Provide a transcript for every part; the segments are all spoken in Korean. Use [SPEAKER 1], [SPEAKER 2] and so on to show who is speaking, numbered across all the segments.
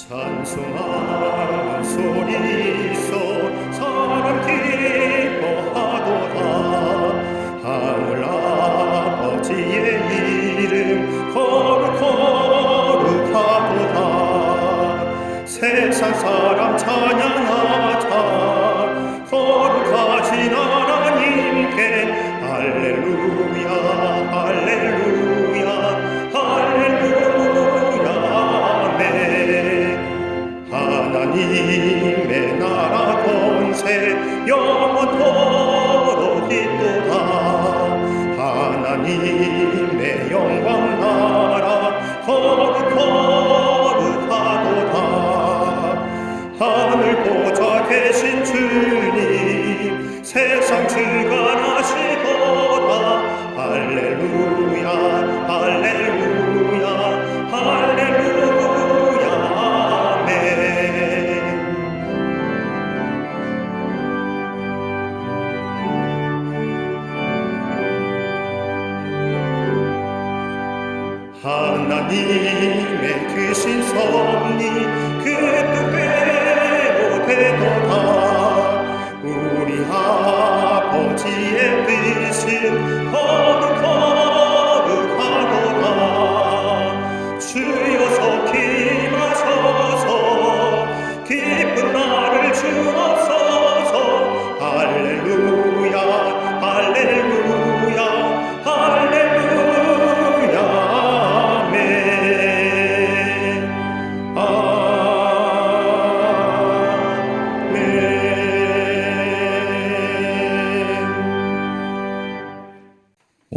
[SPEAKER 1] 찬송하는 소리서 사람 기뻐하도다. 하늘 아버지의 이름 거룩거룩하도다. 세상 사람 찬양하자. 거룩하신 하나님께 할렐루야 할렐루야 할렐루야 아멘. 하나님의 나라 권세 영원토록 있도다. 하나님의 영광 나라 거룩거룩하도다. 하늘 보좌 계신 주님 세상 주관하시도다. 할렐루야 할렐루야 할렐루야 아멘. 하나님의 크신 섭리 그 뜻대로 되도다. 우리 아버지의 뜻은 거룩거룩하도다. 주여 속히 임하소서. 기쁜 날을 주옵소서. 할렐루야 할렐루야 할렐루야 아멘.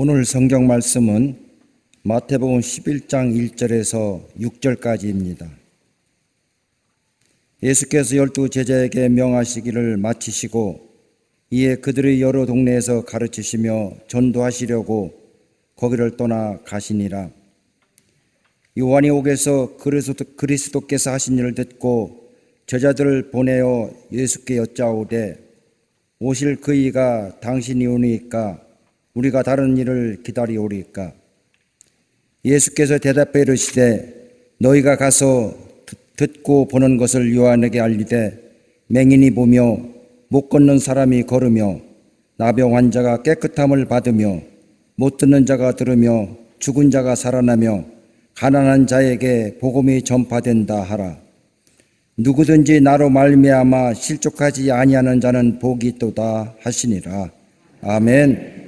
[SPEAKER 2] 오늘 성경 말씀은 마태복음 11장 1절에서 6절까지입니다. 예수께서 12 제자에게 명하시기를 마치시고 이에 그들의 여러 동네에서 가르치시며 전도하시려고 거기를 떠나 가시니라. 요한이 옥에서 그리스도께서 하신 일을 듣고 제자들을 보내어 예수께 여짜오되 오실 그이가 당신이 오니까 우리가 다른 일을 기다리오리까? 예수께서 대답해 이르시되 너희가 가서 듣고 보는 것을 요한에게 알리되 맹인이 보며 못 걷는 사람이 걸으며 나병 환자가 깨끗함을 받으며 못 듣는 자가 들으며 죽은 자가 살아나며 가난한 자에게 복음이 전파된다 하라. 누구든지 나로 말미암아 실족하지 아니하는 자는 복이 있도다 하시니라. 아멘.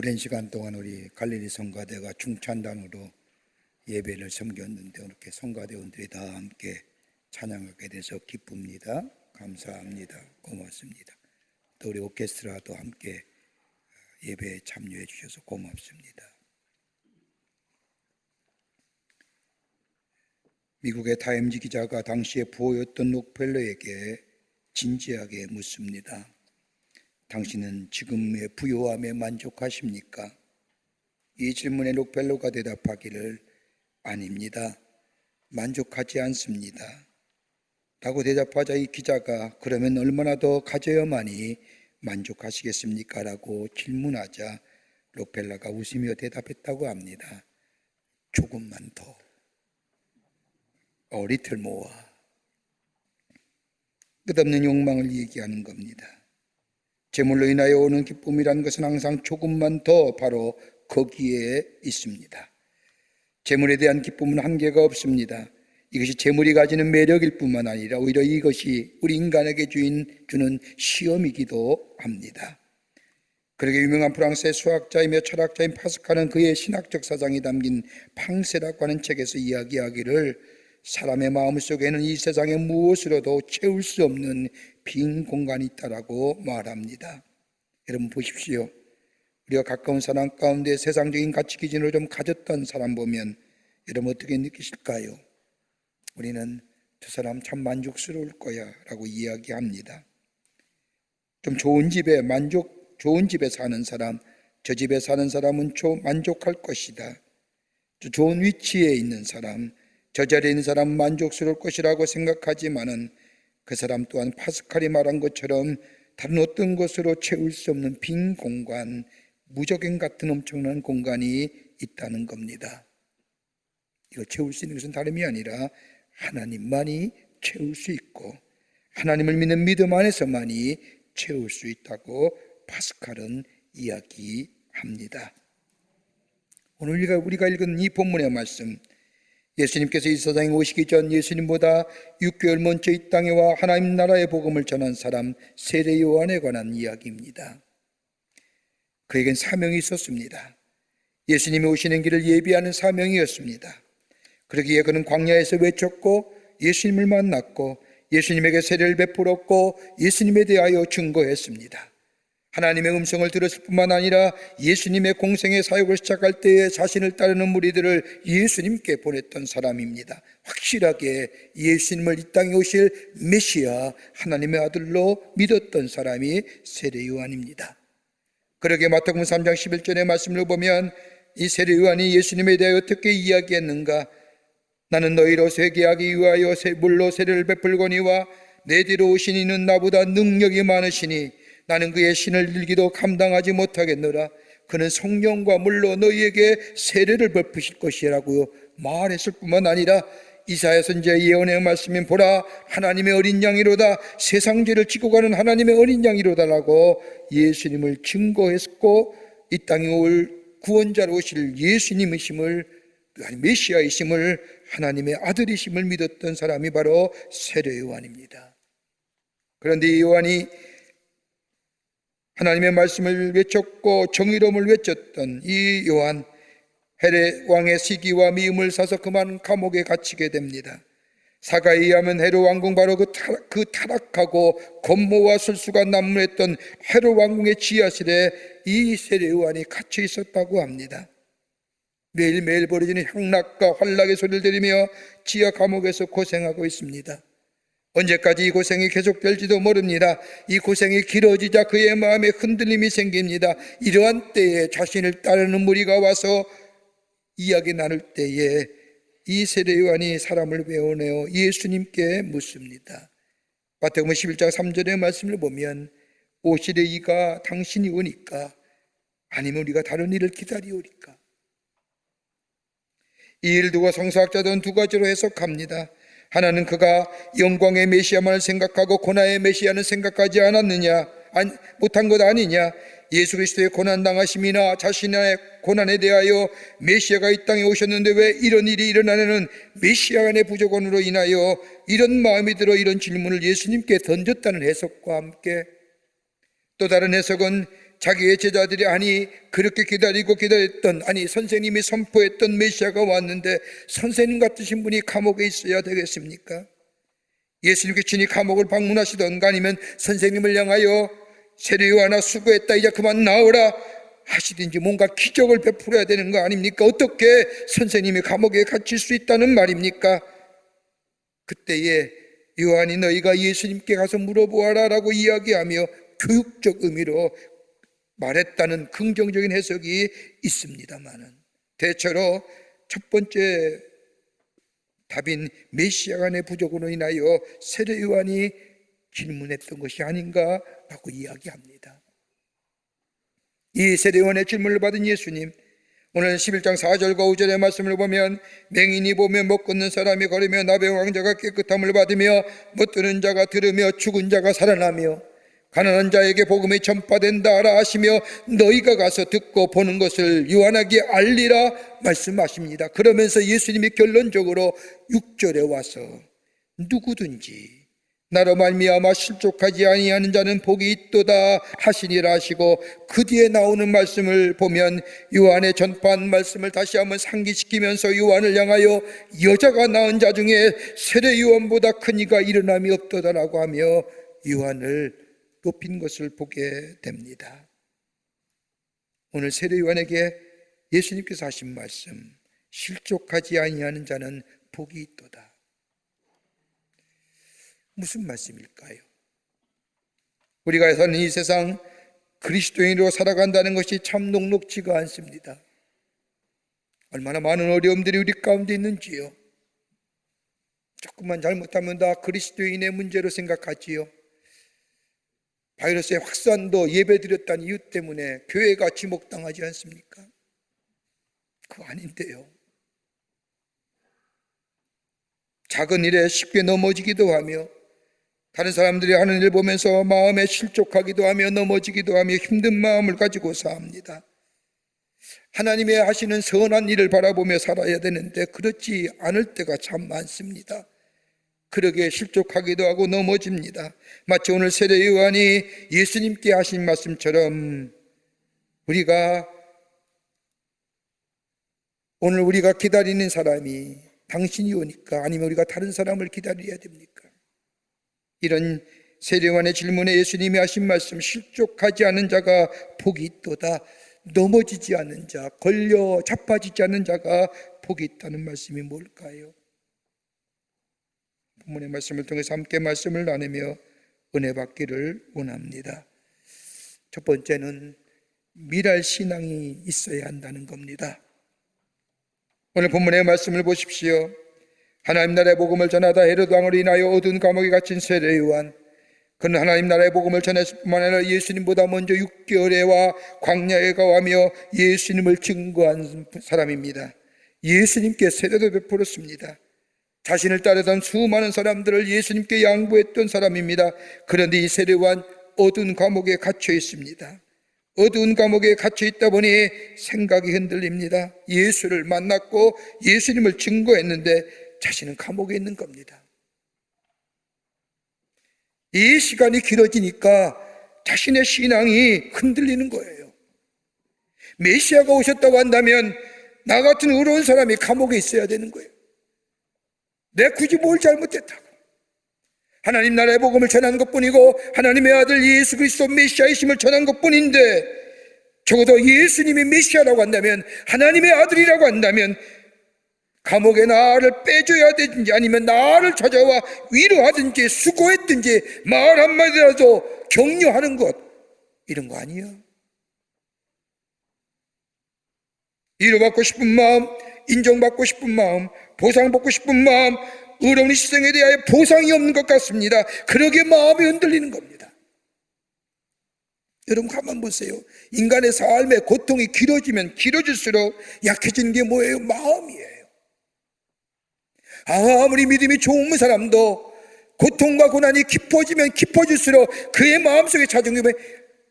[SPEAKER 3] 오랜 시간 동안 우리 갈릴리 성가대가 중찬단으로 예배를 섬겼는데 이렇게 성가대원들이 다 함께 찬양하게 돼서 기쁩니다. 감사합니다. 고맙습니다. 또 우리 오케스트라도 함께 예배에 참여해 주셔서 고맙습니다. 미국의 타임즈 기자가 당시에 부호였던 록펠러에게 진지하게 묻습니다. 당신은 지금의 부요함에 만족하십니까? 이 질문에 록펠러가 대답하기를 아닙니다. 만족하지 않습니다. 라고 대답하자 이 기자가 그러면 얼마나 더 가져야만이 만족하시겠습니까? 라고 질문하자 록펠러가 웃으며 대답했다고 합니다. 조금만 더. A little more. 끝없는 욕망을 얘기하는 겁니다. 재물로 인하여 오는 기쁨이란 것은 항상 조금만 더 바로 거기에 있습니다. 재물에 대한 기쁨은 한계가 없습니다. 이것이 재물이 가지는 매력일 뿐만 아니라 오히려 이것이 우리 인간에게 주는 시험이기도 합니다. 그러게 유명한 프랑스의 수학자이며 철학자인 파스칼은 그의 신학적 사상이 담긴 팡세라고 하는 책에서 이야기하기를 사람의 마음속에는 이 세상의 무엇으로도 채울 수 없는 빈 공간이 있다라고 말합니다. 여러분 보십시오. 우리가 가까운 사람 가운데 세상적인 가치 기준으로 좀 가졌던 사람 보면 여러분 어떻게 느끼실까요? 우리는 저 사람 참 만족스러울 거야 라고 이야기합니다. 좀 좋은 집에 사는 사람, 저 집에 사는 사람은 만족할 것이다. 저 좋은 위치에 있는 사람, 저 자리에 있는 사람 만족스러울 것이라고 생각하지만은 그 사람 또한 파스칼이 말한 것처럼 다른 어떤 것으로 채울 수 없는 빈 공간, 무적행 같은 엄청난 공간이 있다는 겁니다. 이거 채울 수 있는 것은 다름이 아니라 하나님만이 채울 수 있고 하나님을 믿는 믿음 안에서만이 채울 수 있다고 파스칼은 이야기합니다. 오늘 우리가 읽은 이 본문의 말씀, 예수님께서 이 세상에 오시기 전 예수님보다 6개월 먼저 이 땅에 와 하나님 나라의 복음을 전한 사람 세례 요한에 관한 이야기입니다. 그에겐 사명이 있었습니다. 예수님이 오시는 길을 예비하는 사명이었습니다. 그러기에 그는 광야에서 외쳤고 예수님을 만났고 예수님에게 세례를 베풀었고 예수님에 대하여 증거했습니다. 하나님의 음성을 들었을 뿐만 아니라 예수님의 공생의 사역을 시작할 때에 자신을 따르는 무리들을 예수님께 보냈던 사람입니다. 확실하게 예수님을 이 땅에 오실 메시아 하나님의 아들로 믿었던 사람이 세례 요한입니다. 그러게 마태복음 3장 11절의 말씀을 보면 이 세례 요한이 예수님에 대해 어떻게 이야기했는가? 나는 너희로 회개하기 위하여 물로 세례를 베풀거니와 내 뒤로 오신 이는 나보다 능력이 많으시니 나는 그의 신을 일기도 감당하지 못하겠노라. 그는 성령과 물로 너희에게 세례를 베푸실 것이라고 말했을 뿐만 아니라 이사야 선지자의 예언의 말씀인 보라 하나님의 어린 양이로다 세상 죄를 지고 가는 하나님의 어린 양이로다라고 예수님을 증거했고 이 땅에 올 구원자로 오실 예수님이심을 메시아이심을 하나님의 아들이심을 믿었던 사람이 바로 세례 요한입니다. 그런데 이 요한이 하나님의 말씀을 외쳤고 정의로움을 외쳤던 이 요한, 헤롯 왕의 시기와 미움을 사서 그만 감옥에 갇히게 됩니다. 사가에 의하면 헤롯 왕궁 바로 그 타락하고 건모와 술수가 난무했던 헤롯 왕궁의 지하실에 이 세례 요한이 갇혀 있었다고 합니다. 매일매일 벌어지는 향락과 환락의 소리를 들으며 지하 감옥에서 고생하고 있습니다. 언제까지 이 고생이 계속될지도 모릅니다. 이 고생이 길어지자 그의 마음에 흔들림이 생깁니다. 이러한 때에 자신을 따르는 무리가 와서 이야기 나눌 때에 이 세례 요한이 사람을 외워내어 예수님께 묻습니다. 마태복음 11장 3절의 말씀을 보면 오시되 이가 당신이 오니까 아니면 우리가 다른 일을 기다리오리까? 이 일을 두고 성서학자들은 두 가지로 해석합니다. 하나는 그가 영광의 메시아만을 생각하고 고난의 메시아는 생각하지 않았느냐, 못한 것 아니냐. 예수 그리스도의 고난당하심이나 자신의 고난에 대하여 메시아가 이 땅에 오셨는데 왜 이런 일이 일어나냐는 메시아 간의 부족원으로 인하여 이런 마음이 들어 이런 질문을 예수님께 던졌다는 해석과 함께 또 다른 해석은 자기의 제자들이 아니 그렇게 기다렸던 아니 선생님이 선포했던 메시아가 왔는데 선생님 같으신 분이 감옥에 있어야 되겠습니까? 예수님께 친히 감옥을 방문하시던가 아니면 선생님을 향하여 세례 요한아 수고했다 이제 그만 나오라 하시든지 뭔가 기적을 베풀어야 되는 거 아닙니까? 어떻게 선생님이 감옥에 갇힐 수 있다는 말입니까? 그때에 요한이 너희가 예수님께 가서 물어보아라 라고 이야기하며 교육적 의미로 말했다는 긍정적인 해석이 있습니다만은 대체로 첫 번째 답인 메시아간의 부족으로 인하여 세례 요한이 질문했던 것이 아닌가라고 이야기합니다. 이 세례 요한의 질문을 받은 예수님, 오늘 11장 4절과 5절의 말씀을 보면 맹인이 보며 못 걷는 사람이 걸으며 나병 왕자가 깨끗함을 받으며 못 듣는 자가 들으며 죽은 자가 살아나며 가난한 자에게 복음이 전파된다라 하시며 너희가 가서 듣고 보는 것을 요한에게 알리라 말씀하십니다. 그러면서 예수님이 결론적으로 6절에 와서 누구든지 나로 말미암아 실족하지 아니하는 자는 복이 있도다 하시니라 하시고 그 뒤에 나오는 말씀을 보면 요한의 전파한 말씀을 다시 한번 상기시키면서 요한을 향하여 여자가 낳은 자 중에 세례 요한보다 큰 이가 일어남이 없도다라고 하며 요한을 높인 것을 보게 됩니다. 오늘 세례 요한에게 예수님께서 하신 말씀, 실족하지 아니하는 자는 복이 있도다. 무슨 말씀일까요? 우리가 사는 이 세상 그리스도인으로 살아간다는 것이 참 녹록지가 않습니다. 얼마나 많은 어려움들이 우리 가운데 있는지요. 조금만 잘못하면 다 그리스도인의 문제로 생각하지요. 바이러스의 확산도 예배드렸다는 이유 때문에 교회가 지목당하지 않습니까? 그거 아닌데요. 작은 일에 쉽게 넘어지기도 하며 다른 사람들이 하는 일 보면서 마음에 실족하기도 하며 넘어지기도 하며 힘든 마음을 가지고 삽니다. 하나님의 하시는 선한 일을 바라보며 살아야 되는데 그렇지 않을 때가 참 많습니다. 그러게 실족하기도 하고 넘어집니다. 마치 오늘 세례 요한이 예수님께 하신 말씀처럼 오늘 우리가 기다리는 사람이 당신이 오니까 아니면 우리가 다른 사람을 기다려야 됩니까? 이런 세례 요한의 질문에 예수님이 하신 말씀, 실족하지 않은 자가 복이 있도다. 넘어지지 않는 자, 걸려 자빠지지 않는 자가 복이 있다는 말씀이 뭘까요? 본문의 말씀을 통해서 함께 말씀을 나누며 은혜 받기를 원합니다. 첫 번째는 미랄 신앙이 있어야 한다는 겁니다. 오늘 본문의 말씀을 보십시오. 하나님 나라의 복음을 전하다 헤롯 왕으로 인하여 어두운 감옥에 갇힌 세례 요한, 그는 하나님 나라의 복음을 전했을 뿐만 아니라 예수님보다 먼저 6개월에와 광야에 가며 예수님을 증거한 사람입니다. 예수님께 세례도 베풀었습니다. 자신을 따르던 수많은 사람들을 예수님께 양보했던 사람입니다. 그런데 이 세례 요한 어두운 감옥에 갇혀 있습니다. 어두운 감옥에 갇혀 있다 보니 생각이 흔들립니다. 예수를 만났고 예수님을 증거했는데 자신은 감옥에 있는 겁니다. 이 시간이 길어지니까 자신의 신앙이 흔들리는 거예요. 메시아가 오셨다고 한다면 나 같은 의로운 사람이 감옥에 있어야 되는 거예요. 내가 굳이 뭘 잘못했다고. 하나님 나라의 복음을 전하는 것뿐이고 하나님의 아들 예수 그리스도 메시아이심을 전한 것뿐인데 적어도 예수님이 메시아라고 한다면, 하나님의 아들이라고 한다면 감옥에 나를 빼줘야 되든지 아니면 나를 찾아와 위로하든지 수고했든지 말 한마디라도 격려하는 것, 이런 거 아니야? 위로받고 싶은 마음, 인정받고 싶은 마음, 보상받고 싶은 마음, 의로운 희생에 대하여 보상이 없는 것 같습니다. 그러기에 마음이 흔들리는 겁니다. 여러분 가만 보세요. 인간의 삶의 고통이 길어지면 길어질수록 약해지는 게 뭐예요? 마음이에요. 아무리 믿음이 좋은 사람도 고통과 고난이 깊어지면 깊어질수록 그의 마음속에 찾은 게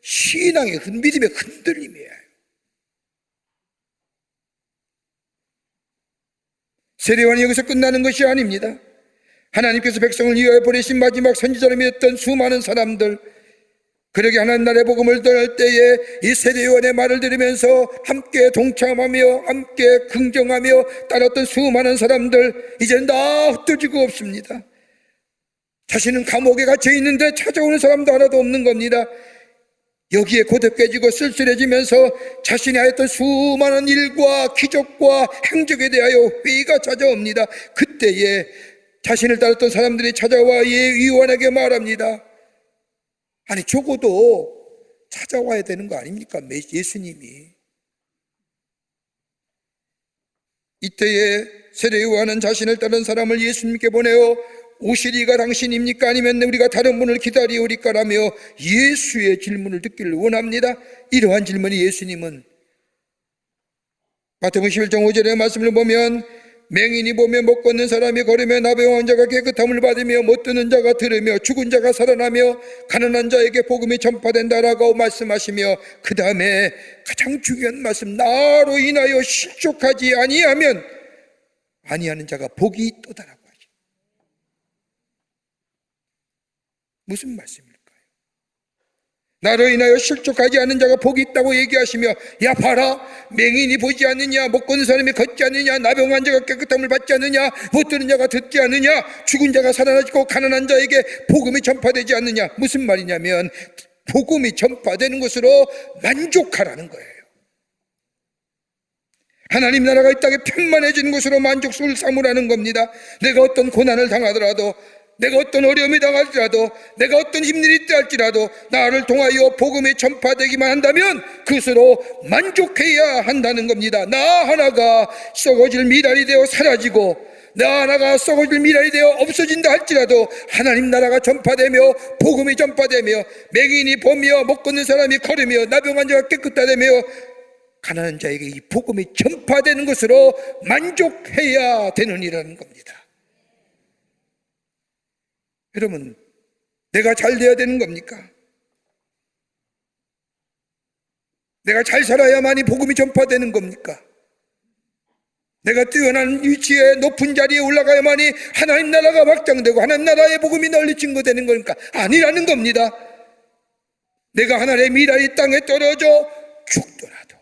[SPEAKER 3] 신앙의 믿음의 흔들림이에요. 세례 요한이 여기서 끝나는 것이 아닙니다. 하나님께서 백성을 위하여 보내신 마지막 선지자로 믿었던 수많은 사람들, 그러게 하나님 나라의 복음을 전할 때에 이 세례요한의 말을 들으면서 함께 동참하며 함께 긍정하며 따랐던 수많은 사람들, 이제는 다 흩어지고 없습니다. 자신은 감옥에 갇혀 있는데 찾아오는 사람도 하나도 없는 겁니다. 여기에 고독해지고 쓸쓸해지면서 자신이 하였던 수많은 일과 기적과 행적에 대하여 회의가 찾아옵니다. 그때에 자신을 따랐던 사람들이 찾아와 요한에게 말합니다. 아니, 적어도 찾아와야 되는 거 아닙니까? 예수님이. 이때에 세례 요한은 자신을 따른 사람을 예수님께 보내어 오시리가 당신입니까? 아니면 우리가 다른 분을 기다리오리까? 라며 예수의 질문을 듣기를 원합니다. 이러한 질문이 예수님은 마태복음 11장 5절의 말씀을 보면 맹인이 보며 못 걷는 사람이 걸으며 나병한 자가 깨끗함을 받으며 못 듣는 자가 들으며 죽은 자가 살아나며 가난한 자에게 복음이 전파된다라고 말씀하시며 그 다음에 가장 중요한 말씀, 나로 인하여 실족하지 아니하면 아니하는 자가 복이 있도다라고 하죠. 무슨 말씀일까요? 나로 인하여 실족하지 않는 자가 복이 있다고 얘기하시며, 야 봐라, 맹인이 보지 않느냐, 못 걷는 사람이 걷지 않느냐, 나병한 자가 깨끗함을 받지 않느냐, 못 듣는 자가 듣지 않느냐, 죽은 자가 살아나고 가난한 자에게 복음이 전파되지 않느냐. 무슨 말이냐면 복음이 전파되는 것으로 만족하라는 거예요. 하나님 나라가 이 땅에 편만해지는 것으로 만족스러울 삼으라는 겁니다. 내가 어떤 고난을 당하더라도, 내가 어떤 어려움이 당할지라도, 내가 어떤 힘들이 있다 할지라도 나를 통하여 복음이 전파되기만 한다면 그것으로 만족해야 한다는 겁니다. 나 하나가 썩어질 미랄이 되어 사라지고 나 하나가 썩어질 미랄이 되어 없어진다 할지라도 하나님 나라가 전파되며 복음이 전파되며 맹인이 보며 못 걷는 사람이 걸으며 나병한 자가 깨끗하되며 가난한 자에게 이 복음이 전파되는 것으로 만족해야 되느니라는 겁니다. 여러분, 내가 잘 돼야 되는 겁니까? 내가 잘 살아야만이 복음이 전파되는 겁니까? 내가 뛰어난 위치에 높은 자리에 올라가야만이 하나님 나라가 확장되고 하나님 나라의 복음이 널리 증거되는 겁니까? 아니라는 겁니다. 내가 하나님의 미랄이 땅에 떨어져 죽더라도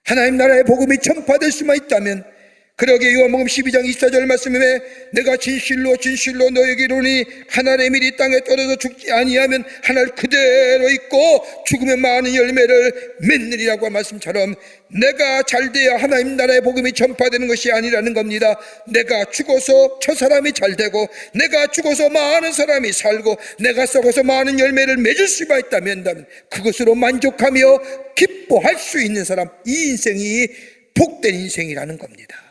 [SPEAKER 3] 하나님 나라의 복음이 전파될 수만 있다면, 그러게 요한복음 12장 24절 말씀에 내가 진실로 진실로 너에게 이르노니 하나님의 밀이 땅에 떨어져 죽지 아니하면 하늘 그대로 있고 죽으면 많은 열매를 맺느리라고 한 말씀처럼 내가 잘돼야 하나님 나라의 복음이 전파되는 것이 아니라는 겁니다. 내가 죽어서 저 사람이 잘되고 내가 죽어서 많은 사람이 살고 내가 썩어서 많은 열매를 맺을 수만 있다면 그것으로 만족하며 기뻐할 수 있는 사람, 이 인생이 복된 인생이라는 겁니다.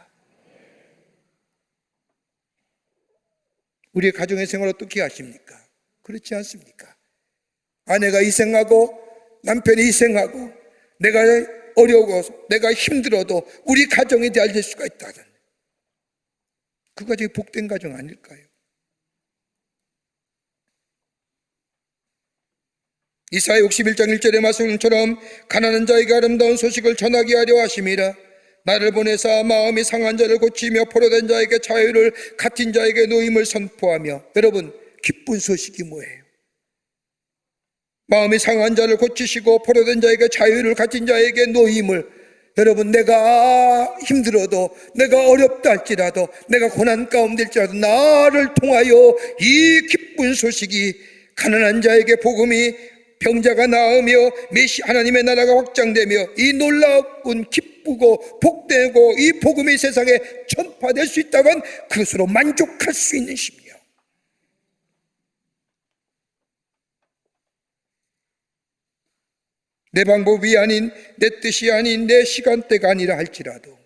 [SPEAKER 3] 우리의 가정의 생활 어떻게 하십니까? 그렇지 않습니까? 아내가 희생하고 남편이 희생하고 내가 어려워서 내가 힘들어도 우리 가정이 잘 될 수가 있다는, 그 가정이 복된 가정 아닐까요? 이사야 61장 1절의 말씀처럼 가난한 자에게 아름다운 소식을 전하게 하려 하심이라. 나를 보내사 마음이 상한 자를 고치며 포로된 자에게 자유를, 갇힌 자에게 노임을 선포하며. 여러분, 기쁜 소식이 뭐예요? 마음이 상한 자를 고치시고 포로된 자에게 자유를, 갇힌 자에게 노임을. 여러분, 내가 힘들어도, 내가 어렵다 할지라도, 내가 고난 가운데 일지라도 나를 통하여 이 기쁜 소식이, 가난한 자에게 복음이, 병자가 나으며 하나님의 나라가 확장되며 이 놀라운 기쁘고 복되고 이 복음이 세상에 전파될 수 있다면 그것으로 만족할 수 있는 심령. 내 방법이 아닌, 내 뜻이 아닌, 내 시간대가 아니라 할지라도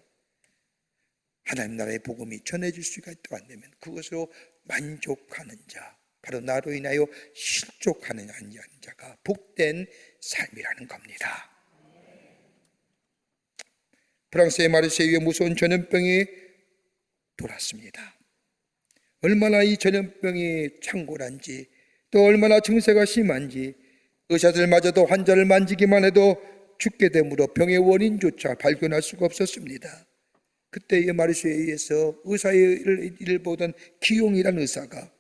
[SPEAKER 3] 하나님 나라의 복음이 전해질 수가 있다고 한다면 그것으로 만족하는 자, 바로 나로 인하여 실족하는 자가 복된 삶이라는 겁니다. 프랑스의 마르세유에 무서운 전염병이 돌았습니다. 얼마나 이 전염병이 창궐한지, 또 얼마나 증세가 심한지 의사들마저도 환자를 만지기만 해도 죽게 되므로 병의 원인조차 발견할 수가 없었습니다. 그때의 마르세유에서 의사의 일을 보던 기용이라는 의사가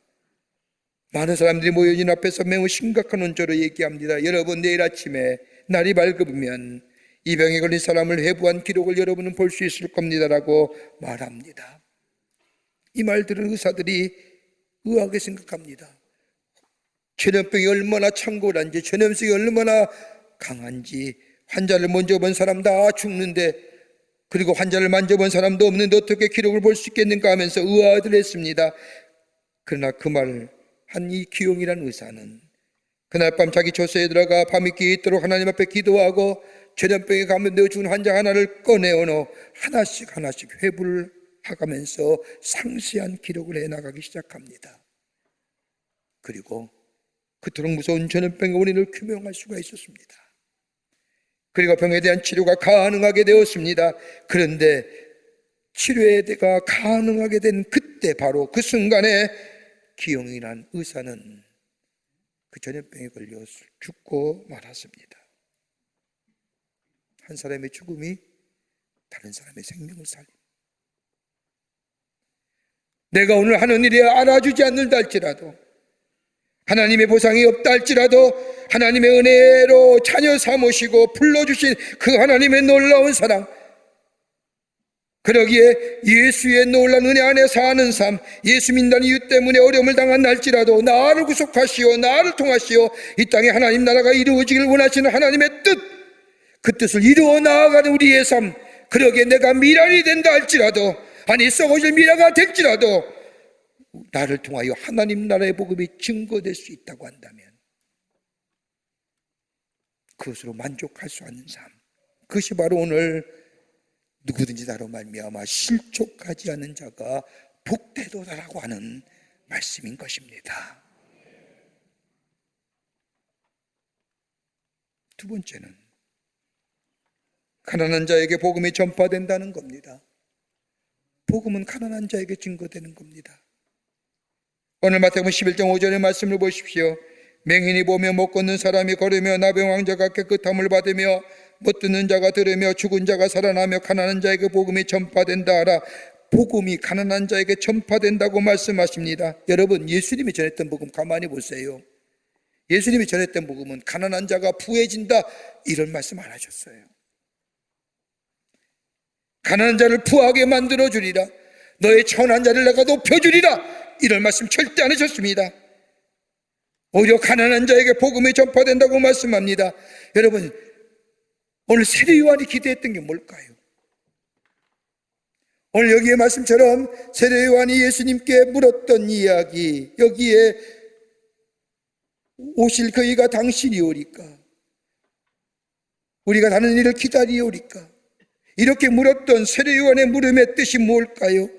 [SPEAKER 3] 많은 사람들이 모여진 앞에서 매우 심각한 원조로 얘기합니다. 여러분, 내일 아침에 날이 밝으면 이 병에 걸린 사람을 회부한 기록을 여러분은 볼 수 있을 겁니다라고 말합니다. 이 말 들은 의사들이 의아하게 생각합니다. 전염병이 얼마나 창궐한지, 전염성이 얼마나 강한지, 환자를 먼저 본 사람 다 죽는데, 그리고 환자를 만져본 사람도 없는데 어떻게 기록을 볼 수 있겠는가 하면서 의아들 했습니다. 그러나 그 말 한 이 기용이라는 의사는 그날 밤 자기 조서에 들어가 밤이 깊도록 하나님 앞에 기도하고 전염병에 감염되어 죽은 환자 하나를 꺼내어놓 하나씩 회부를 하면서 상세한 기록을 해나가기 시작합니다. 그리고 그토록 무서운 전염병의 원인을 규명할 수가 있었습니다. 그리고 병에 대한 치료가 가능하게 되었습니다. 그런데 치료가 가능하게 된 그때, 바로 그 순간에 기용이란 의사는 그 전염병에 걸려 죽고 말았습니다. 한 사람의 죽음이 다른 사람의 생명을 살립니다. 내가 오늘 하는 일이 알아주지 않는다 할지라도, 하나님의 보상이 없다 할지라도, 하나님의 은혜로 자녀 삼으시고 불러주신 그 하나님의 놀라운 사랑, 그러기에 예수의 놀라운 은혜 안에 사는 삶, 예수 믿는 이유 때문에 어려움을 당한 할지라도 나를 구속하시오, 나를 통하시오, 이 땅에 하나님 나라가 이루어지길 원하시는 하나님의 뜻, 그 뜻을 이루어 나아가는 우리의 삶, 그러기에 내가 미랄이 된다 할지라도, 아니 썩어질 미라가 될지라도 나를 통하여 하나님 나라의 복음이 증거될 수 있다고 한다면 그것으로 만족할 수 없는 삶, 그것이 바로 오늘 누구든지 나로 말미암아 실족하지 않은 자가 복되도다라고 하는 말씀인 것입니다. 두 번째는 가난한 자에게 복음이 전파된다는 겁니다. 복음은 가난한 자에게 증거되는 겁니다. 오늘 마태복음 11장 5절의 말씀을 보십시오. 맹인이 보며 못 걷는 사람이 걸으며 나병 환자가 깨끗함을 받으며 못 듣는 자가 들으며 죽은 자가 살아나며 가난한 자에게 복음이 전파된다 하라. 복음이 가난한 자에게 전파된다고 말씀하십니다. 여러분, 예수님이 전했던 복음 가만히 보세요. 예수님이 전했던 복음은 가난한 자가 부해진다 이런 말씀 안 하셨어요. 가난한 자를 부하게 만들어 주리라, 너의 천한 자를 내가 높여주리라, 이런 말씀 절대 안 하셨습니다. 오히려 가난한 자에게 복음이 전파된다고 말씀합니다. 여러분, 오늘 세례 요한이 기대했던 게 뭘까요? 오늘 여기에 말씀처럼 세례 요한이 예수님께 물었던 이야기, 여기에 오실 그이가 당신이 오리까? 우리가 다른 일을 기다리오리까? 이렇게 물었던 세례 요한의 물음의 뜻이 뭘까요?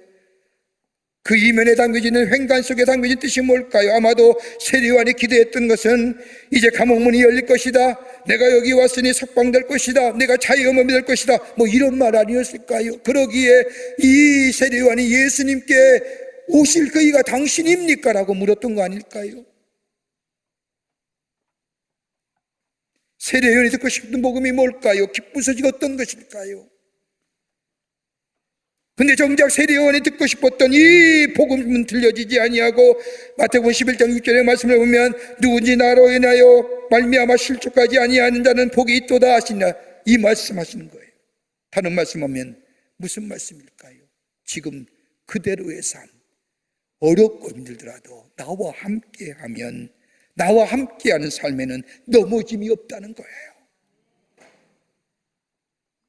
[SPEAKER 3] 그 이면에 담겨지는 횡단 속에 담겨진 뜻이 뭘까요? 아마도 세례 요한이 기대했던 것은 이제 감옥문이 열릴 것이다, 내가 여기 왔으니 석방될 것이다, 내가 자유의몸이 될 것이다, 뭐 이런 말 아니었을까요? 그러기에 이 세례 요한이 예수님께 오실 그이가 당신입니까? 라고 물었던 거 아닐까요? 세례 요한이 듣고 싶은 복음이 뭘까요? 기쁘소식 어떤 것일까요? 근데 정작 세례 요한이 듣고 싶었던 이 복음은 들려지지 아니하고 마태복음 11장 6절의 말씀을 보면 누군지 나로 인하여 말미암아 실족하지 아니하는 자는 복이 있도다 하시나, 이 말씀하시는 거예요. 다른 말씀하면 무슨 말씀일까요? 지금 그대로의 삶, 어렵고 힘들더라도 나와 함께하면, 나와 함께하는 삶에는 넘어짐이 없다는 거예요.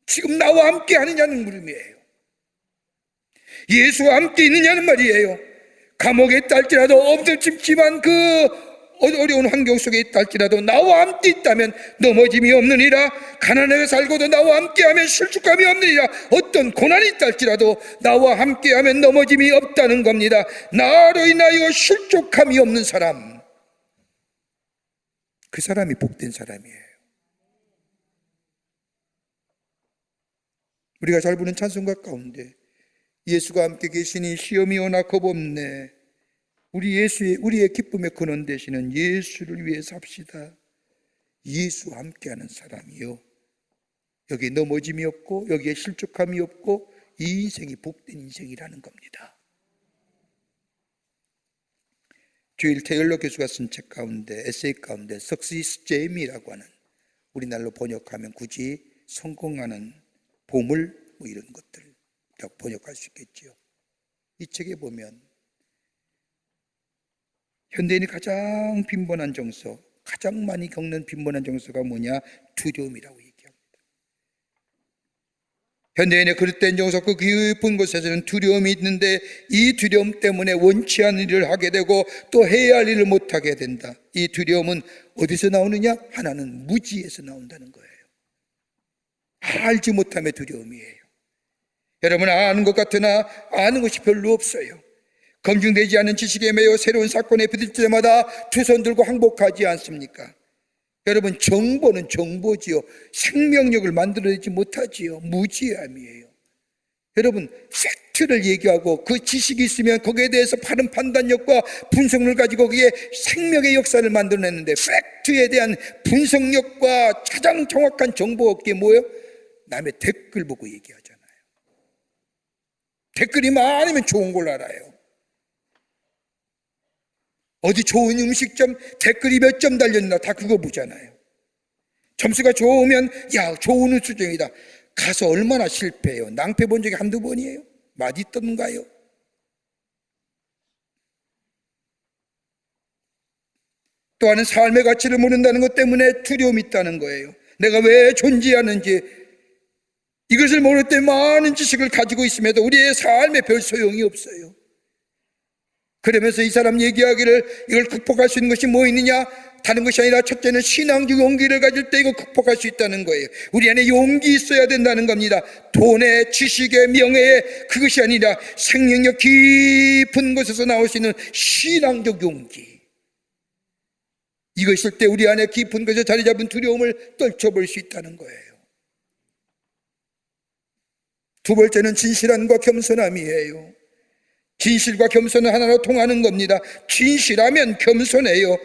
[SPEAKER 3] 지금 나와 함께하느냐는 물음이에요. 예수와 함께 있느냐는 말이에요. 감옥에 있다 할지라도, 엄청집지만 그 어려운 환경 속에 있다 할지라도 나와 함께 있다면 넘어짐이 없느니라. 가난하게 살고도 나와 함께하면 실족감이 없느니라. 어떤 고난이 있다 할지라도 나와 함께하면 넘어짐이 없다는 겁니다. 나로 인하여 실족함이 없는 사람, 그 사람이 복된 사람이에요. 우리가 잘 부르는 찬송가 가운데 예수가 함께 계시니 시험이 오나 겁없네, 우리의 기쁨의 근원 되시는 예수를 위해 삽시다. 예수와 함께하는 사람이요, 여기에 넘어짐이 없고 여기에 실족함이 없고 이 인생이 복된 인생이라는 겁니다. 주일 테일러 교수가 쓴 책 가운데 에세이 가운데 Success Jam이라고 하는, 우리나라로 번역하면 굳이 성공하는 보물 뭐 이런 것들 번역할 수 있겠지요. 이 책에 보면 현대인이 가장 빈번한 정서, 가장 많이 겪는 빈번한 정서가 뭐냐? 두려움이라고 얘기합니다. 현대인의 그릇된 정서 그 깊은 곳에서는 두려움이 있는데, 이 두려움 때문에 원치 않은 일을 하게 되고 또 해야 할 일을 못하게 된다. 이 두려움은 어디서 나오느냐? 하나는 무지에서 나온다는 거예요. 알지 못함의 두려움이에요. 여러분, 아는 것 같으나 아는 것이 별로 없어요. 검증되지 않은 지식에 매여 새로운 사건에 부딪힐 때마다 두 손 들고 항복하지 않습니까? 여러분, 정보는 정보지요. 생명력을 만들어내지 못하지요. 무지함이에요. 여러분, 팩트를 얘기하고 그 지식이 있으면 거기에 대해서 바른 판단력과 분석을 가지고 거기에 생명의 역사를 만들어내는데, 팩트에 대한 분석력과 가장 정확한 정보 얻기에 뭐예요? 남의 댓글 보고 얘기하잖아요. 댓글이 많으면 좋은 걸 알아요. 어디 좋은 음식점 댓글이 몇 점 달렸나 다 그거 보잖아요. 점수가 좋으면 야, 좋은 수준이다. 가서 얼마나 실패해요. 낭패 본 적이 한두 번이에요? 맛있던가요? 또 하나는 삶의 가치를 모른다는 것 때문에 두려움이 있다는 거예요. 내가 왜 존재하는지, 이것을 모를 때 많은 지식을 가지고 있음에도 우리의 삶에 별 소용이 없어요. 그러면서 이 사람 얘기하기를 이걸 극복할 수 있는 것이 뭐 있느냐? 다른 것이 아니라 첫째는 신앙적 용기를 가질 때 이거 극복할 수 있다는 거예요. 우리 안에 용기 있어야 된다는 겁니다. 돈의, 지식의, 명예의 그것이 아니라 생명력 깊은 곳에서 나올 수 있는 신앙적 용기. 이거 있을 때 우리 안에 깊은 곳에 자리 잡은 두려움을 떨쳐볼 수 있다는 거예요. 두 번째는 진실함과 겸손함이에요. 진실과 겸손은 하나로 통하는 겁니다. 진실하면 겸손해요.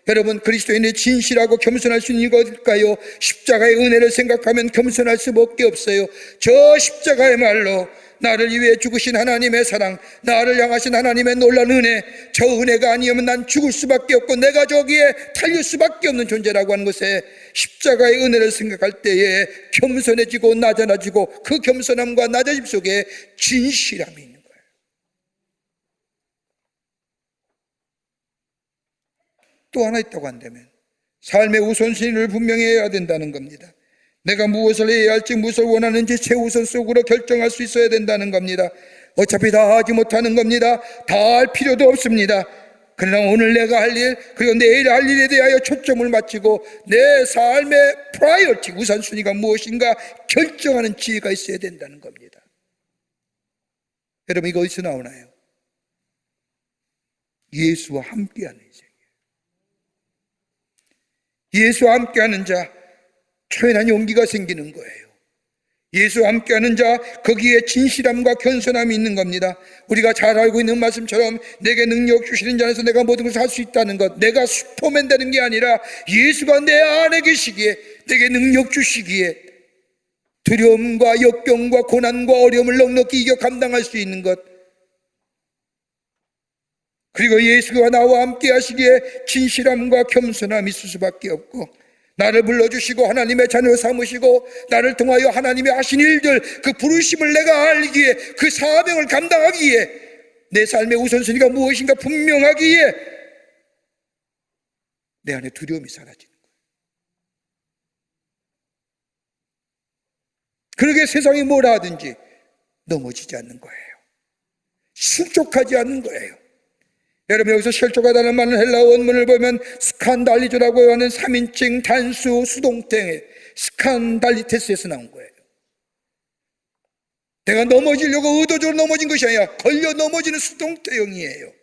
[SPEAKER 3] 여러분, 그리스도인의 진실하고 겸손할 수 있는 이유가 어딜까요? 십자가의 은혜를 생각하면 겸손할 수밖에 없어요. 저 십자가의 말로 나를 위해 죽으신 하나님의 사랑, 나를 향하신 하나님의 놀라운 은혜, 저 은혜가 아니면 난 죽을 수밖에 없고 내가 저기에 달릴 수밖에 없는 존재라고 하는 것에, 십자가의 은혜를 생각할 때에 겸손해지고 낮아지고, 그 겸손함과 낮아짐 속에 진실함이 있는 거예요. 또 하나 있다고 한다면 삶의 우선순위를 분명히 해야 된다는 겁니다. 내가 무엇을 해야 할지, 무엇을 원하는지 최우선적으로 결정할 수 있어야 된다는 겁니다. 어차피 다 하지 못하는 겁니다. 다 할 필요도 없습니다. 그러나 오늘 내가 할 일, 그리고 내일 할 일에 대하여 초점을 맞추고 내 삶의 프라이어티, 우선순위가 무엇인가 결정하는 지혜가 있어야 된다는 겁니다. 여러분, 이거 어디서 나오나요? 예수와 함께하는 인생이에요. 예수와 함께하는 자, 초연한 용기가 생기는 거예요. 예수와 함께하는 자, 거기에 진실함과 겸손함이 있는 겁니다. 우리가 잘 알고 있는 말씀처럼 내게 능력 주시는 자 안에서 내가 모든 것을 할 수 있다는 것, 내가 슈퍼맨 되는 게 아니라 예수가 내 안에 계시기에, 내게 능력 주시기에 두려움과 역경과 고난과 어려움을 넉넉히 이겨 감당할 수 있는 것, 그리고 예수가 나와 함께 하시기에 진실함과 겸손함이 있을 수밖에 없고, 나를 불러주시고 하나님의 자녀로 삼으시고 나를 통하여 하나님이 하신 일들, 그 부르심을 내가 알기에, 그 사명을 감당하기에 내 삶의 우선순위가 무엇인가 분명하기에 내 안에 두려움이 사라지는 거예요. 그러게 세상이 뭐라 하든지 넘어지지 않는 거예요. 실족하지 않는 거예요. 여러분, 여기서 실족하다는 말은 헬라어 원문을 보면 스칸달리조라고 하는 3인칭 단수 수동태 스칸달리테스에서 나온 거예요. 내가 넘어지려고 의도적으로 넘어진 것이 아니라 걸려 넘어지는 수동태형이에요.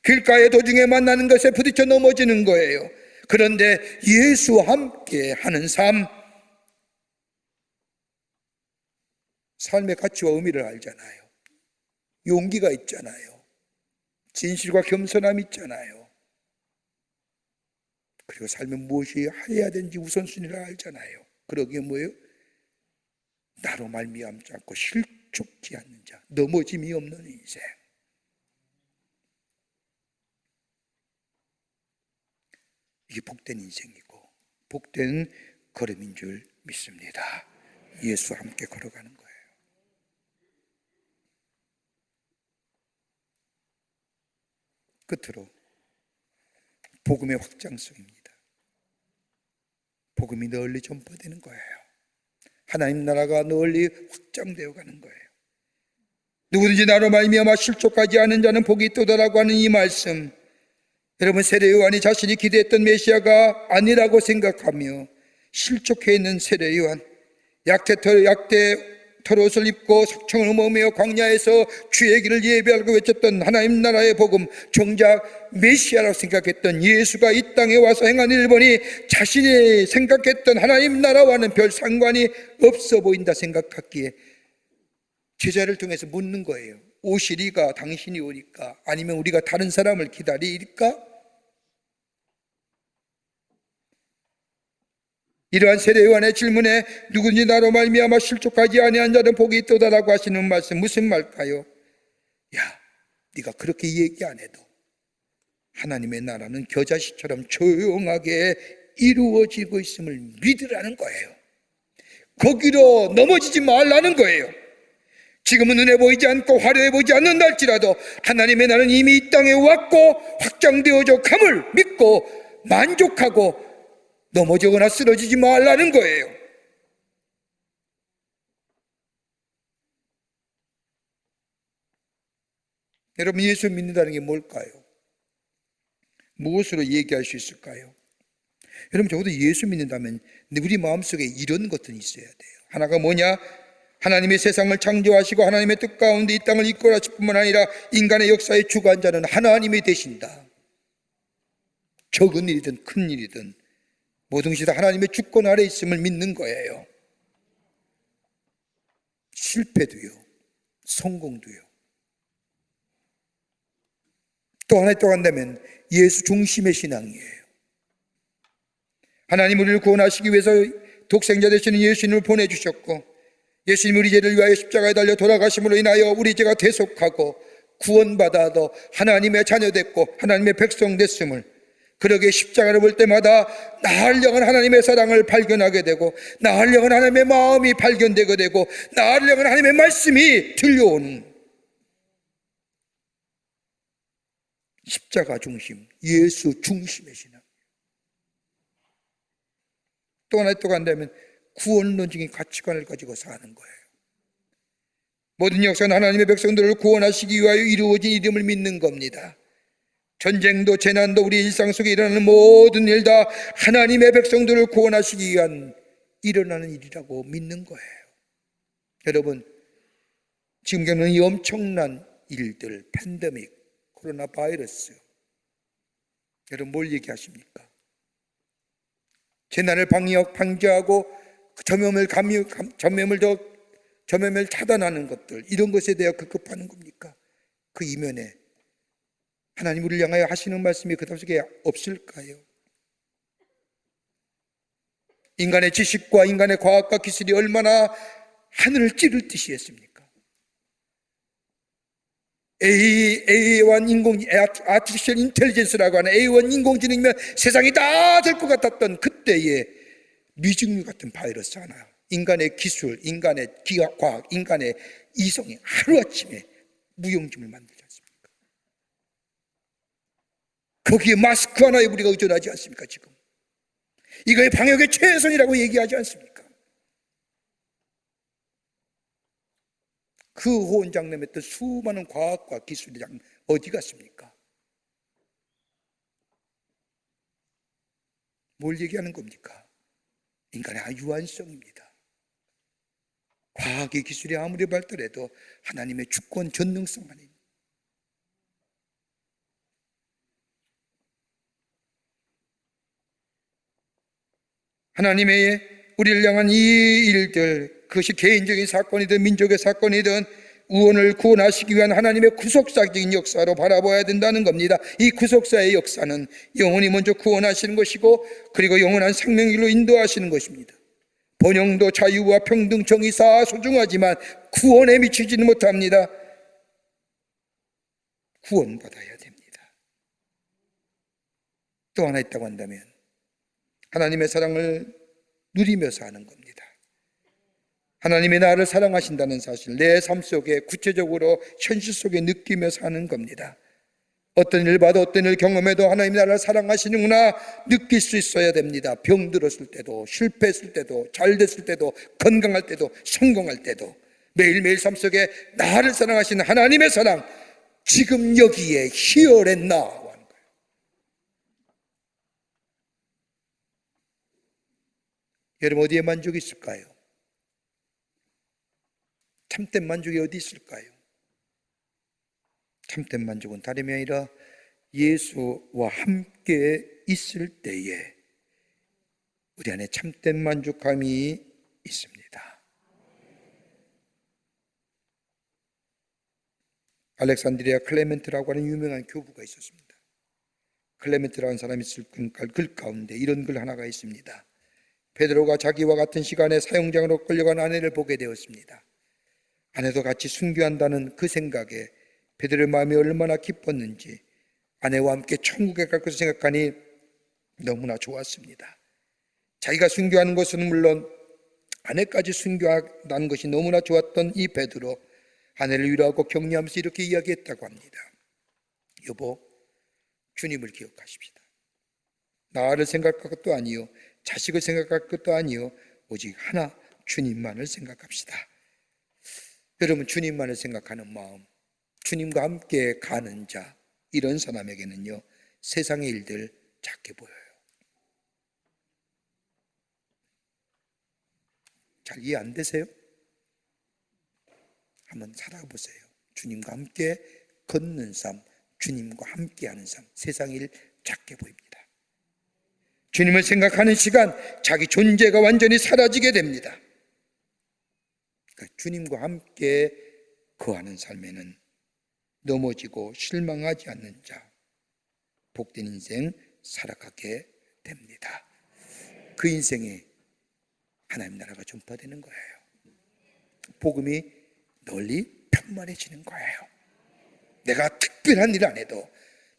[SPEAKER 3] 길가의 도중에 만나는 것에 부딪혀 넘어지는 거예요. 그런데 예수와 함께 하는 삶의 가치와 의미를 알잖아요. 용기가 있잖아요. 진실과 겸손함이 있잖아요. 그리고 삶은 무엇이 해야 되는지 우선순위를 알잖아요. 그러기에 뭐예요? 나로 말미암지 않고 실족지 않는 자, 넘어짐이 없는 인생. 이게 복된 인생이고 복된 걸음인 줄 믿습니다. 예수와 함께 걸어가는 거예요. 끝으로 복음의 확장성입니다. 복음이 널리 전파되는 거예요. 하나님 나라가 널리 확장되어 가는 거예요. 누구든지 나로 말미암아 실족하지 않은 자는 복이 있도다라고 하는 이 말씀, 여러분 세례 요한이 자신이 기대했던 메시아가 아니라고 생각하며 실족해 있는 세례 요한, 약대 털옷을 입고 석청을 머며 광야에서 주의 길을 예배하고 외쳤던 하나님 나라의 복음, 정작 메시아라고 생각했던 예수가 이 땅에 와서 행한 일본이 자신이 생각했던 하나님 나라와는 별 상관이 없어 보인다 생각했기에 제자를 통해서 묻는 거예요. 오시리가 당신이 오니까? 아니면 우리가 다른 사람을 기다리리까? 이러한 세례 요한의 질문에 누군지 나로 말미암아 실족하지 아니한 자는 복이 있도다라고 하시는 말씀, 무슨 말까요? 야, 네가 그렇게 얘기 안 해도 하나님의 나라는 겨자씨처럼 조용하게 이루어지고 있음을 믿으라는 거예요. 거기로 넘어지지 말라는 거예요. 지금은 눈에 보이지 않고 화려해 보이지 않는달지라도 하나님의 나라는 이미 이 땅에 왔고 확장되어져 감을 믿고 만족하고 넘어지거나 쓰러지지 말라는 거예요. 여러분, 예수 믿는다는 게 뭘까요? 무엇으로 얘기할 수 있을까요? 여러분, 적어도 예수 믿는다면 우리 마음속에 이런 것들이 있어야 돼요. 하나가 뭐냐? 하나님의 세상을 창조하시고 하나님의 뜻 가운데 이 땅을 이끌어 가실 뿐만 아니라 인간의 역사의 주관자는 하나님이 되신다. 적은 일이든 큰 일이든 모든 것이 다 하나님의 주권 아래 있음을 믿는 거예요. 실패도요, 성공도요. 또 하나 또 한다면 예수 중심의 신앙이에요. 하나님 우리를 구원하시기 위해서 독생자 되시는 예수님을 보내주셨고, 예수님 우리 죄를 위하여 십자가에 달려 돌아가심으로 인하여 우리 죄가 대속하고 구원받아도 하나님의 자녀 됐고 하나님의 백성 됐음을, 그러게 십자가를 볼 때마다 나를 향한 하나님의 사랑을 발견하게 되고 나를 향한 하나님의 마음이 발견되게 되고 나를 향한 하나님의 말씀이 들려오는 십자가 중심, 예수 중심의 신앙. 또 하나 또 간다면 구원론적인 가치관을 가지고 사는 거예요. 모든 역사는 하나님의 백성들을 구원하시기 위하여 이루어진 이름을 믿는 겁니다. 전쟁도 재난도 우리 일상 속에 일어나는 모든 일 다 하나님의 백성들을 구원하시기 위한 일어나는 일이라고 믿는 거예요. 여러분, 지금 겪는 이 엄청난 일들, 팬데믹, 코로나 바이러스, 여러분 뭘 얘기하십니까? 재난을 방지하고 전염을 차단하는 것들, 이런 것에 대해 급급하는 겁니까? 그 이면에 하나님 우리를 향하여 하시는 말씀이 그 속에 없을까요? 인간의 지식과 인간의 과학과 기술이 얼마나 하늘을 찌를 듯이 했습니까? 아티피셜 인텔리전스라고 하는 A1 인공지능이면 세상이 다 될 것 같았던 그때의 미증류 같은 바이러스 하나, 인간의 기술, 인간의 과학, 인간의 이성이 하루아침에 무용지물 만들지 않습니까? 거기에 마스크 하나에 우리가 의존하지 않습니까? 지금 이거의 방역의 최선이라고 얘기하지 않습니까? 그 호언장담했던 수많은 과학과 기술이 어디 갔습니까? 뭘 얘기하는 겁니까? 인간의 유한성입니다. 과학의 기술이 아무리 발달해도 하나님의 주권 전능성 안에 있는, 하나님의 우리를 향한 이 일들, 그것이 개인적인 사건이든 민족의 사건이든 우원을 구원하시기 위한 하나님의 구속사적인 역사로 바라봐야 된다는 겁니다. 이 구속사의 역사는 영원히 먼저 구원하시는 것이고, 그리고 영원한 생명길로 인도하시는 것입니다. 번영도 자유와 평등, 정의, 사와 소중하지만 구원에 미치지는 못합니다. 구원받아야 됩니다. 또 하나 있다고 한다면 하나님의 사랑을 누리며 사는 겁니다. 하나님이 나를 사랑하신다는 사실, 내 삶 속에 구체적으로 현실 속에 느끼며 사는 겁니다. 어떤 일 봐도 어떤 일 경험해도 하나님이 나를 사랑하시는구나 느낄 수 있어야 됩니다. 병들었을 때도, 실패했을 때도, 잘 됐을 때도, 건강할 때도, 성공할 때도 매일매일 삶 속에 나를 사랑하시는 하나님의 사랑, 지금 여기에 here and now 하는 거예요. 여러분 어디에 만족이 있을까요? 참된 만족이 어디 있을까요? 참된 만족은 다름이 아니라 예수와 함께 있을 때에 우리 안에 참된 만족감이 있습니다. 알렉산드리아 클레멘트라고 하는 유명한 교부가 있었습니다. 클레멘트라는 사람이 쓸 글 가운데 이런 글 하나가 있습니다. 베드로가 자기와 같은 시간에 사형장으로 끌려간 아내를 보게 되었습니다. 아내도 같이 순교한다는 그 생각에 베드로의 마음이 얼마나 기뻤는지 아내와 함께 천국에 갈 것을 생각하니 너무나 좋았습니다. 자기가 순교하는 것은 물론 아내까지 순교한다는 것이 너무나 좋았던 이 베드로, 아내를 위로하고 격려하면서 이렇게 이야기했다고 합니다. 여보, 주님을 기억하십시다. 나를 생각할 것도 아니요, 자식을 생각할 것도 아니요, 오직 하나 주님만을 생각합시다. 여러분, 주님만을 생각하는 마음, 주님과 함께 가는 자, 이런 사람에게는요 세상의 일들 작게 보여요. 잘 이해 안 되세요? 한번 살아보세요. 주님과 함께 걷는 삶, 주님과 함께하는 삶, 세상 일 작게 보입니다. 주님을 생각하는 시간, 자기 존재가 완전히 사라지게 됩니다. 그러니까 주님과 함께 거하는 삶에는 넘어지고 실망하지 않는 자, 복된 인생 살아가게 됩니다. 그 인생에 하나님 나라가 전파되는 거예요. 복음이 널리 편만해지는 거예요. 내가 특별한 일 안 해도,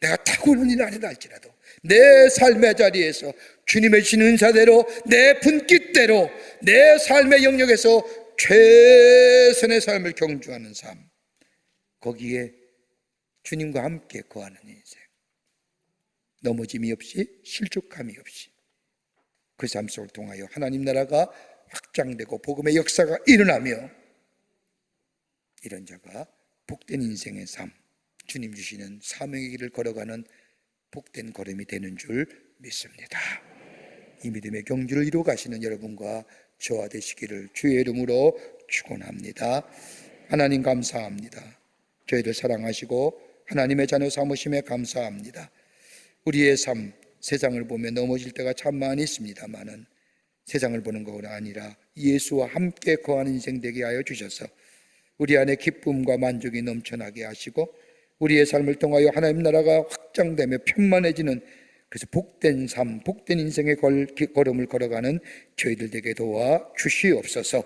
[SPEAKER 3] 내가 타고난 일 안 해도 할지라도 내 삶의 자리에서 주님의 주신 은사대로, 내 분깃대로 내 삶의 영역에서 최선의 삶을 경주하는 삶, 거기에 주님과 함께 거하는 인생, 넘어짐이 없이 실족함이 없이 그 삶 속을 통하여 하나님 나라가 확장되고 복음의 역사가 일어나며 이런 자가 복된 인생의 삶, 주님 주시는 사명의 길을 걸어가는 복된 걸음이 되는 줄 믿습니다. 이 믿음의 경주를 이루어 가시는 여러분과 저와 되시기를 주의 이름으로 축원합니다. 하나님 감사합니다. 저희를 사랑하시고 하나님의 자녀 삼으심에 감사합니다. 우리의 삶, 세상을 보며 넘어질 때가 참 많이 있습니다만은 세상을 보는 것이 아니라 예수와 함께 거하는 인생 되게 하여 주셔서 우리 안에 기쁨과 만족이 넘쳐나게 하시고 우리의 삶을 통하여 하나님 나라가 확장되며 편만해지는, 그래서 복된 삶, 복된 인생의 걸음을 걸어가는 저희들 되게 도와 주시옵소서.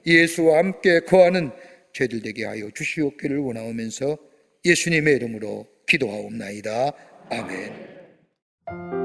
[SPEAKER 3] 예수와 함께 거하는 저희들 되게 하여 주시옵기를 원하오면서 예수님의 이름으로 기도하옵나이다. 아멘.